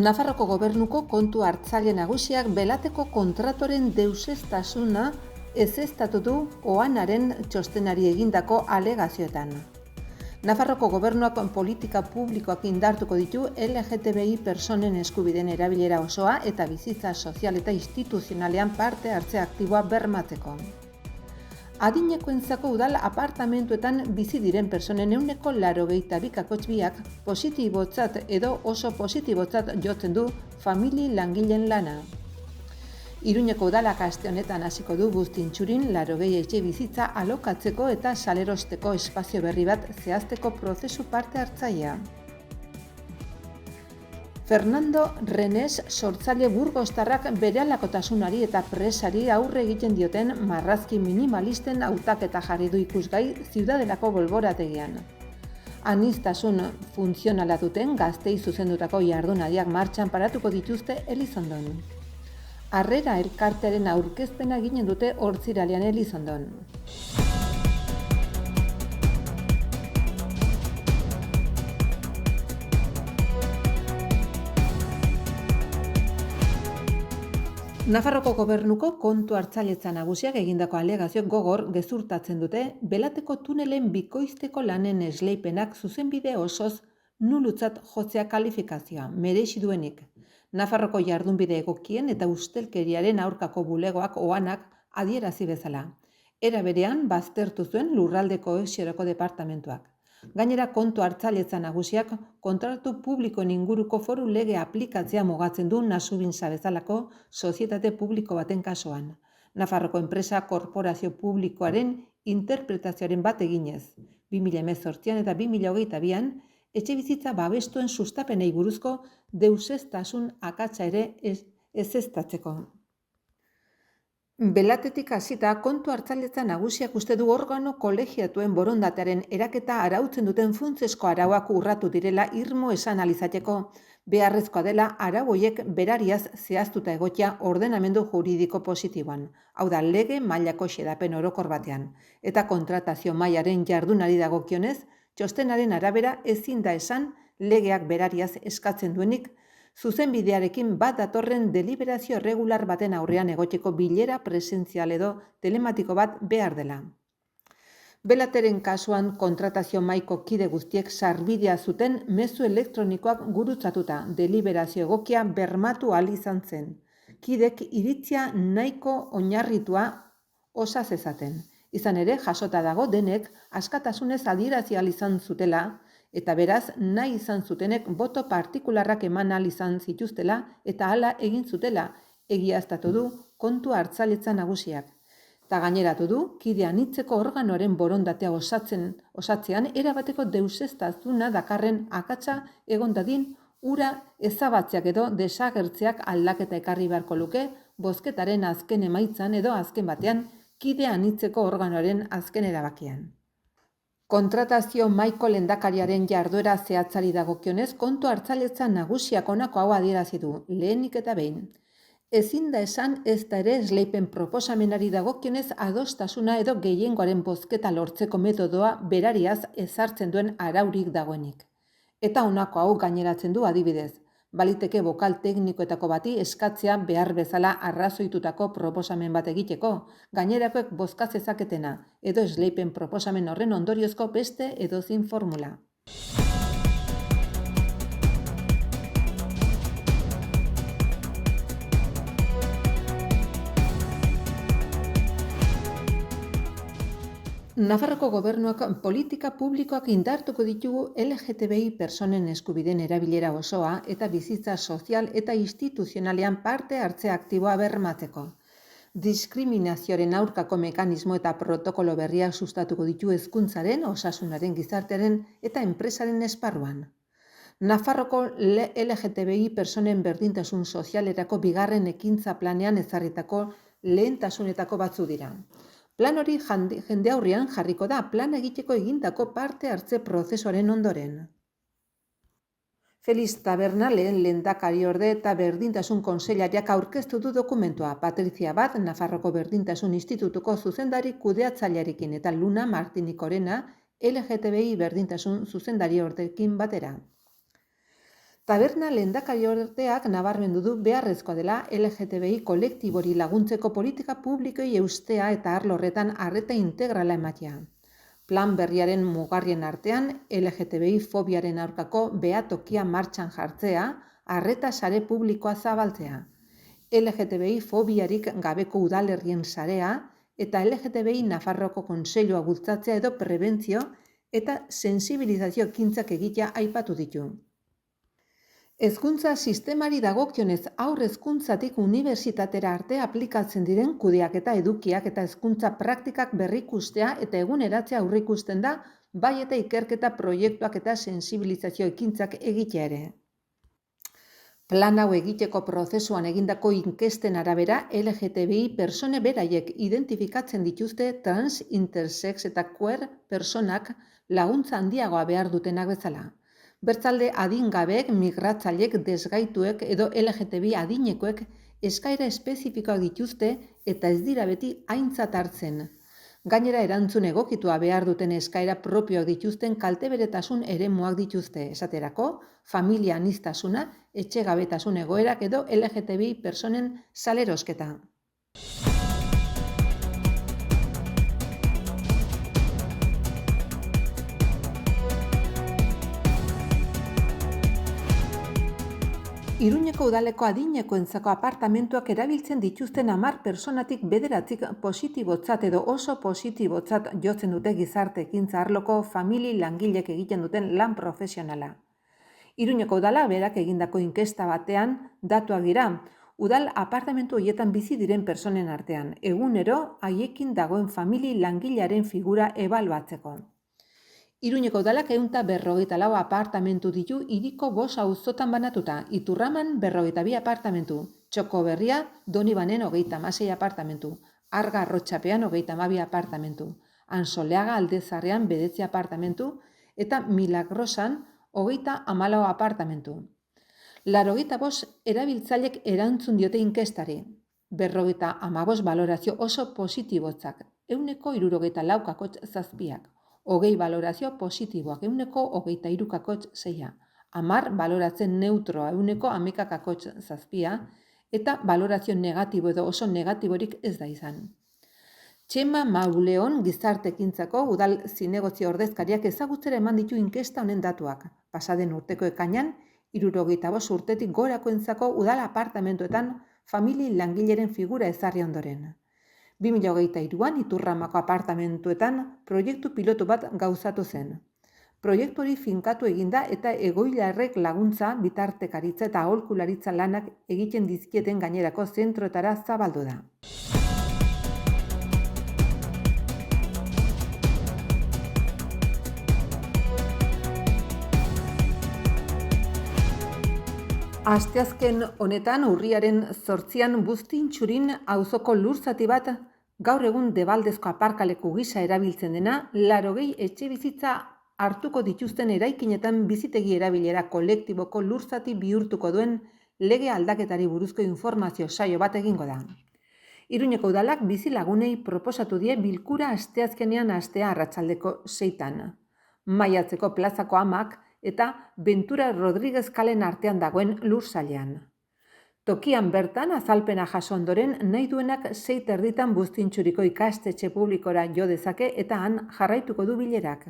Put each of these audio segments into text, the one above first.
Nafarroko Gobernuko kontu hartzaile nagusiak belateko kontratoren deuseztasuna ezeztatu du OANaren txostenari egindako alegazioetan. Nafarroko Gobernuak politika publikoak indartuko ditu LGTBI personen eskubideen erabilera osoa eta bizitza sozial eta instituzionalean parte hartze aktiboa bermatzeko. Adinekoentzako udal apartamentuetan bizi diren personen 82%biak positibotzat edo oso positibotzat jotzen du famili langileen lana. Iruñeko udalak aste honetan hasiko du Buztintxurin 80 etxe bizitza alokatzeko eta salerosteko espazio berri bat zehazteko prozesu parte hartzailea. Fernando Renes sortzaile burgostarrak berehalakotasunari eta presari aurre egiten dioten marrazki minimalisten hautaketa jarri du ikusgai Ziudadelako bolborategian. Aniztasun funtzionala duten gaztei zuzendutako jardunaldiak martxan paratuko dituzte Elizondon. Harrera elkartearen aurkezpena eginen dute Hortziralean Elizondon. Nafarroko Gobernuko kontu hartzailetza nagusiak egindako alegazioak gogor gezurtatzen dute belateko tunelen bikoizteko lanen esleipenak zuzenbide osoz nulutzat jotzea kalifikazioa, merezi duenik. Nafarroko jardunbide egokien eta ustelkeriaren aurkako bulegoak OANak adierazi bezala. Era berean baztertu zuen lurralde kohesiorako departamentuak. Gainera kontu hartzailetza nagusiak kontratu publikoen inguruko foru lege aplikatzea mugatzen du Nasubinsa bezalako sozietate publiko baten kasuan. Nafarroko enpresa korporazio publikoaren interpretazioaren bat eginez. 2018an eta 2022an etxebizitza babestuen sustapenei buruzko deuseztasun akatsa ere ezeztatzeko. Belatetik hasita kontu hartzailetza nagusiak uste du organo kolegiatuen borondatearen eraketa arautzen duten funtsezko arauak urratu direla irmo esan alizateko, beharrezkoa dela arau horiek berariaz zehaztuta egotea ordenamendu juridiko positiboan, hau da lege mailako xedapen orokor batean, eta kontratazio mailaren jardunari dagokionez, txostenaren arabera ezin da esan legeak berariaz eskatzen duenik, zuzenbidearekin bat datorren deliberazio regular baten aurrean egoteko bilera presentzial edo telematiko bat behar dela. Belateren kasuan kontratazio mahaiko kide guztiek sarbidea zuten mezu elektronikoak gurutzatuta deliberazio egokia bermatu ahal izan zen. Kidek iritzia nahiko oinarritua osa zezaten. Izan ere, jasota dago denek askatasunez adierazi ahal izan zutela, eta beraz nahi izan zutenek boto partikularrak eman ahal izan zituztela eta hala egin zutela, egiaztatu du kontu hartzailetza nagusiak. Eta gaineratu du, kide anitzeko organoaren borondatea osatzean erabateko deuseztasuna dakarren akatsa egon dadin ura ezabatzeak edo desagertzeak aldaketa ekarri beharko luke bozketaren azken emaitzan edo azken batean kide anitzeko organoaren azken erabakian. Kontratazio mahaiko lehendakariaren jarduera zehatzari dagokionez kontu hartzailetza nagusiak honako hau adierazi du, lehenik eta behin. Ezin da esan ez da ere esleipen proposamenari dagokionez adostasuna edo gehiengoaren bozketa lortzeko metodoa berariaz ezartzen duen araurik dagoenik. Eta honako hau gaineratzen du adibidez. Baliteke bokal teknikoetako bati eskatzea behar bezala arrazoitutako proposamen bat egiteko, gainerakoek bozka zezaketena, edo esleipen proposamen horren ondoriozko beste edozein formula. Nafarroko Gobernuak politika publikoak indartuko ditugu LGTBI personen eskubideen erabilera osoa eta bizitza sozial eta instituzionalean parte hartze aktiboa bermatzeko. Diskriminazioaren aurkako mekanismo eta protokolo berriak sustatuko ditu hezkuntzaren, osasunaren, gizartearen eta enpresaren esparruan. Nafarroko LGTBI personen berdintasun sozialerako bigarren ekintza planean ezarritako lehentasunetako batzu dira. Plan hori jende aurrean jarriko da plan egiteko egindako parte hartze prozesuaren ondoren. Felix Tabernale lehendakariorde eta berdintasun kontseilariak aurkeztu du dokumentua. Patrizia Bat, Nafarroko Berdintasun Institutuko zuzendari kudeatzailearekin eta Luna Martinikorena LGTBI berdintasun zuzendari ordekin batera. Taberna lehendakariordeak nabarmendu du beharrezkoa dela LGTBI kolektibori laguntzeko politika publikoi eustea eta arlo horretan arreta integrala ematea. Plan berriaren mugarrien artean LGTBI fobiaren aurkako behatokia martxan jartzea, arreta sare publikoa zabaltzea. LGTBI fobiarik gabeko udalerrien sarea eta LGTBI Nafarroko Kontseilua bultzatzea edo prebentzio eta sensibilizazio ekintzak egitea aipatu ditu. Hezkuntza sistemari dagokionez haur hezkuntzatik unibertsitatera arte aplikatzen diren kudeaketa edukiak eta hezkuntza praktikak berrikustea eta eguneratzea aurreikusten da, bai eta ikerketa proiektuak eta sensibilizazio ekintzak egitea ere. Plan hau egiteko prozesuan egindako inkesten arabera LGTBI persone beraiek identifikatzen dituzte trans, intersex eta queer personak laguntza handiagoa behar dutenak bezala. Bertzalde adingabeek, migratzaileek, desgaituek edo LGTBI adinekoek eskaera espezifikoak dituzte eta ez dira beti aintzat hartzen. Gainera erantzun egokitua behar duten eskaera propioak dituzten kalteberetasun eremuak dituzte, esaterako, familia aniztasuna, etxegabetasun egoerak edo LGTBI personen salerosketa. Iruñeko udaleko adinekoentzako apartamentuak erabiltzen dituzten 10 personatik 9 positibotzat edo oso positibotzat jotzen dute gizarte ekintza arloko famili langilek egiten duten lan profesionala. Iruñeko udala berak egindako inkesta batean datuak dira, udal apartamentu horietan bizi diren personen artean, egunero haiekin dagoen famili langilearen figura ebaluatzeko. Iruñeko udalak 154 apartamentu ditu hiriko 5 auzotan banatuta, Iturraman 42 apartamentu, Txokoberria, Donibanen 36 apartamentu, Arga Arrotxapean 32 apartamentu, Ansoleaga Aldezarrean 9 apartamentu eta Milagrosan 34 apartamentu. 85 erabiltzailek erantzun diote inkestari, 55 balorazio oso positibotzak, 74,7%. 20 balorazio positiboak 23,6%, 10 baloratzen neutroa 11,7% eta balorazio negatibo edo oso negatiborik ez da izan. Txema Mauleon gizarte ekintzako udal zinegotzi ordezkariak ezagutzera eman ditu inkesta honen datuak. Pasaden urteko ekainan, 75 urtetik gorakoentzako udal apartamentuetan famili langileren figura ezarri ondoren. 2023an Iturramako apartamentuetan proiektu pilotu bat gauzatu zen. Proiektu hori finkatu eginda eta egoilarrek laguntza, bitartekaritza eta aholkularitza lanak egiten dizkieten gainerako zentroetara zabaldu da. Asteazken honetan urriaren 8an Buztintxurin auzoko lurzati bat gaur egun debaldezko aparkaleku gisa erabiltzen dena 80 etxebizitza hartuko dituzten eraikinetan bizitegi erabilera kolektiboko lurzati bihurtuko duen lege aldaketari buruzko informazio saio bat egingo da. Iruñeko udalak bizilagunei proposatu die bilkura asteazkenean astea arratsaldeko 6tan. Maiatzeko plazako amak eta Ventura Rodríguez kalen artean dagoen lursailean. Tokian bertan azalpena jaso ondoren nahi duenak 6:30 Buztintxuriko ikastetxe publikora jo dezake eta han jarraituko du bilerak.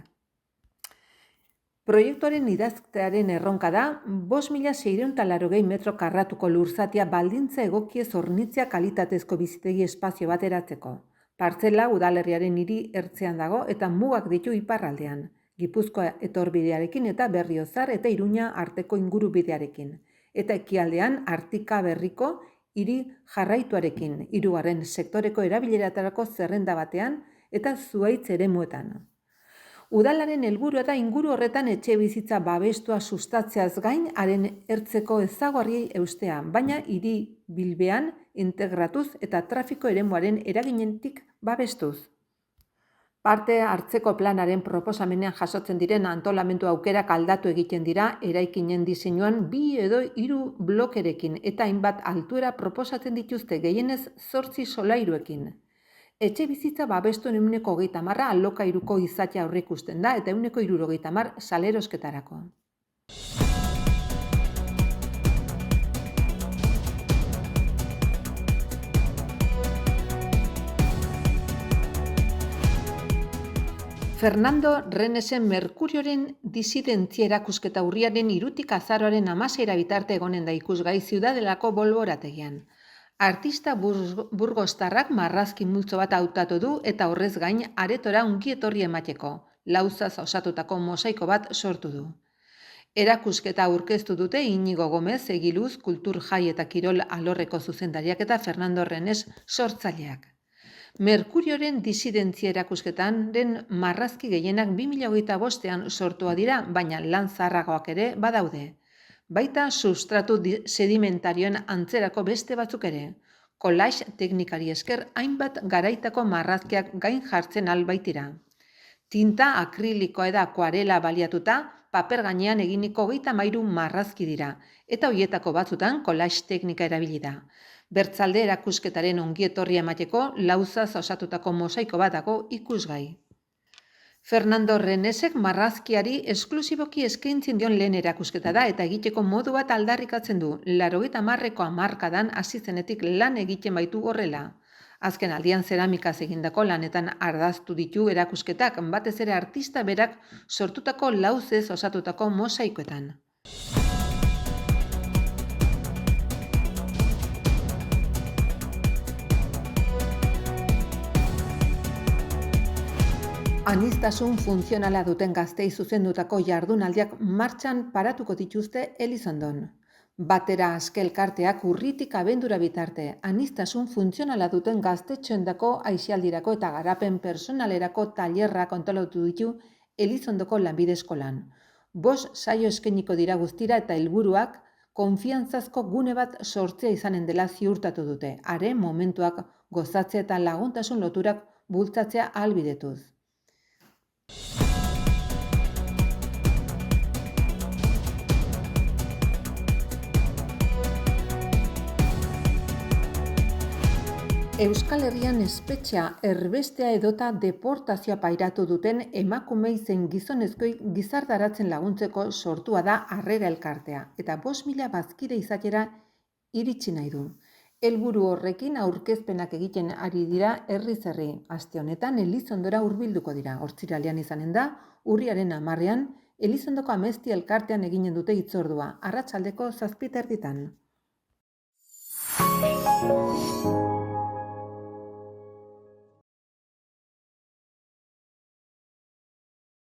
Proiektuaren idaztearen erronka da 5.680 metro karratuko lurzatia baldintza egokiez hornitzea kalitatezko bizitegi espazio bat eratzeko. Partzela udalerriaren hiri ertzean dago eta mugak ditu iparraldean. Gipuzkoa etorbidearekin eta Berriozar eta Iruña arteko ingurubidearekin. Eta ekialdean Artika berriko hiri jarraituarekin, 3. sektoreko erabileratarako zerrenda batean eta Zuhaitz eremuetan. Udalaren helburua da inguru horretan etxebizitza babestua sustatzeaz gain haren ertzeko ezaugarriei eustea, baina hiri bilbean integratuz eta trafiko eremuaren eraginetik babestuz. Parte hartzeko planaren proposamenean jasotzen diren antolamendu aukerak aldatu egiten dira eraikinen diseinuan 2 edo 3 blokerekin eta hainbat altuera proposatzen dituzte gehienez 8 solairuekin. Etxebizitza babestuen 30% alokairuko izatea aurreikusten da eta 60% salerosketarako. Fernando Renesen Merkurioren disidentzia erakusketa urriaren 3 azaroaren 16 bitarte egonen da ikusgai Ziudadelako bolborategian. Artista burgostarrak marrazki multzo bat hautatu du eta horrez gain aretora ongi etorri emateko, lauzaz osatutako mosaiko bat sortu du. Erakusketa aurkeztu dute Inigo Gomez Egiluz Kultur Jai eta Kirol alorreko zuzendariak eta Fernando Renes sortzaileak. Merkurioren disidentzia erakusketaren marrazki gehienak 2025ean sortua dira, baina lan zaharragoak ere badaude. Baita substratu sedimentarioen antzerako beste batzuk ere. Collage teknikari esker hainbat garaitako marrazkiak gain jartzen albaitira. Tinta akrilikoa eta akuarela baliatuta, paper gainean eginiko 33 marrazki dira, eta hoietako batzutan collage teknika erabili da. Bertzalde erakusketaren ongietorria emateko lauzaz osatutako mosaiko bat dago ikusgai. Fernando Renesek marrazkiari esklusiboki eskaintzen dion lehen erakusketa da eta egiteko modu bat aldarrikatzen du. 80ko hamarkadan hasi zenetik lan egiten baitu horrela. Azken aldian zeramikaz egindako lanetan ardaztu ditu erakusketak, batez ere artista berak sortutako lauzez osatutako mosaikoetan. Aniztasun funtzionala duten gaztei zuzendutako jardunaldiak martxan paratuko dituzte Elizondon. Batera aske elkarteak urritik abendura bitarte, aniztasun funtzionala duten gaztetxoendako aisialdirako eta garapen personalerako tailerrak antolatu ditu Elizondoko lanbide eskolan. 5 saio eskainiko dira guztira eta helburuak konfiantzazko gune bat sortzea izanen dela ziurtatu dute. Are momentuak gozatzea eta laguntasun loturak bultzatzea ahalbidetuz. Euskal Herrian espetxea, erbestea edota deportazioa pairatu duten emakumei zein gizonezkoi gizartaratzen laguntzeko sortua da Harrera elkartea eta 5.000 bazkide izatera iritsi nahi du. Helburu horrekin aurkezpenak egiten ari dira herriz herri. Aste honetan Elizondora hurbilduko dira. Ostiralean izanen da, urriaren 10ean, Elizondoko Amezti elkartean eginen dute hitzordua, arratsaldeko 7:30.